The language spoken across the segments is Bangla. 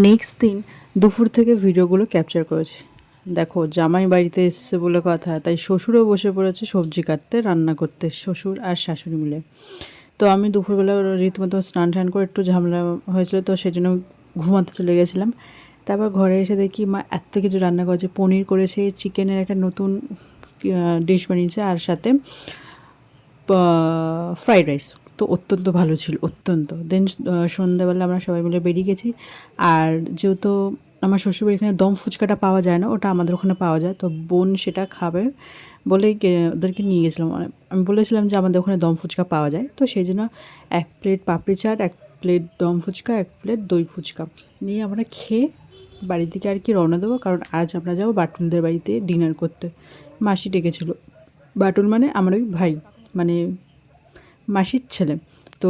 নেক্সট দিন দুপুর থেকে ভিডিওগুলো ক্যাপচার করেছি। দেখো জামাই বাড়িতে এসছে বলে কথা, তাই শ্বশুরও বসে পড়েছে সবজি কাটতে, রান্না করতে, শ্বশুর আর শাশুড়ি মিলে। তো আমি দুপুরবেলা রীতিমতো স্নান টান করে একটু ঝামেলা হয়েছিল, তো সেই জন্য ঘুমাতে চলে গেছিলাম। তারপর ঘরে এসে দেখি মা এত কিছু রান্না করেছে, পনির করেছে, চিকেনের একটা নতুন ডিশ বানিয়েছে, আর সাথে ফ্রাইড রাইস। তো অত্যন্ত ভালো ছিল, অত্যন্ত। দেন সন্ধ্যাবেলা আমরা সবাই মিলে বেরিয়ে গেছি। আর যেহেতু আমার শ্বশুরবাড়ির এখানে দম ফুচকাটা পাওয়া যায় না, ওটা আমাদের ওখানে পাওয়া যায়, তো বোন সেটা খাবে বলেই ওদেরকে নিয়ে গেছিলাম। আমি বলেছিলাম যে আমাদের ওখানে দম ফুচকা পাওয়া যায়, তো সেই জন্য 1 প্লেট পাপড়ি চাট, 1 প্লেট দম ফুচকা, 1 প্লেট দই ফুচকা নিয়ে আমরা খেয়ে বাড়ির দিকে আর কি রওনা দেবো। কারণ আজ আমরা যাবো বাটুলদের বাড়িতে ডিনার করতে। মাসি ডেকেছিল। বাটুল মানে আমার ওই ভাই, মানে মাসির ছেলে। তো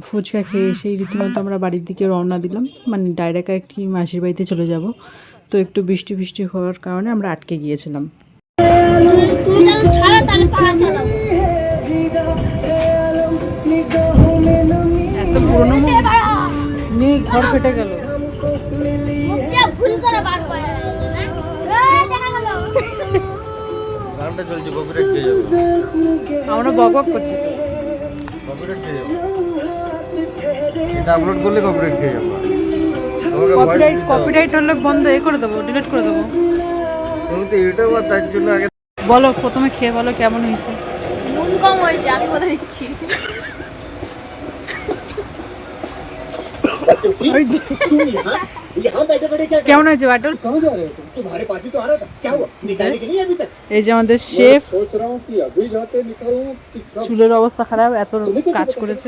ফুচকা খেয়ে সেই রীতিমতো আমরা বাড়ির দিকে রওনা দিলাম, মানে ডাইরেক্ট আর কি মাসির বাড়িতে চলে যাব। তো একটু বৃষ্টি ফিষ্টি হওয়ার কারণে আমরা আটকে গিয়েছিলাম। এত পুরনো নেই, ঘর ফেটে গেল। গানটা চলছে, কপিরাইট খেয়ে যাবে। আমরা বক বক করছি তো। কপিরাইট খেয়ে যাবে, এটা আপলোড করলে কপিরাইট খেয়ে যাবে। কপিরাইট হলে বন্ধ করে দেবো, ডিলিট করে দেবো। তুমি তো ইউটিউব, আর তার জন্য আগে বলো, প্রথমে খেয়ে বলো কেমন হয়েছে। নুন কম হয়েছে, আমি বলে দিচ্ছি। কেমন হয়েছে বাটুল? এই যে আমাদের শেফ, চুলের অবস্থা খারাপ, এত কাজ করেছে।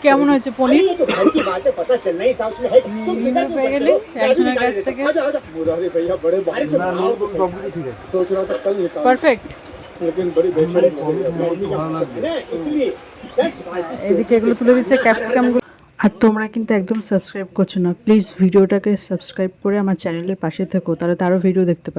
কেমন হয়েছে পনির? একজনের কাছ থেকে পারফেক্ট। এদিকে এগুলো তুলে দিচ্ছে ক্যাপসিকামগুলো। আর তোমরা কিন্তু একদম সাবস্ক্রাইব করছো না, প্লিজ ভিডিওটাকে সাবস্ক্রাইব করে আমার চ্যানেলের পাশে থেকো, তাহলে তারও ভিডিও দেখতে পাবে।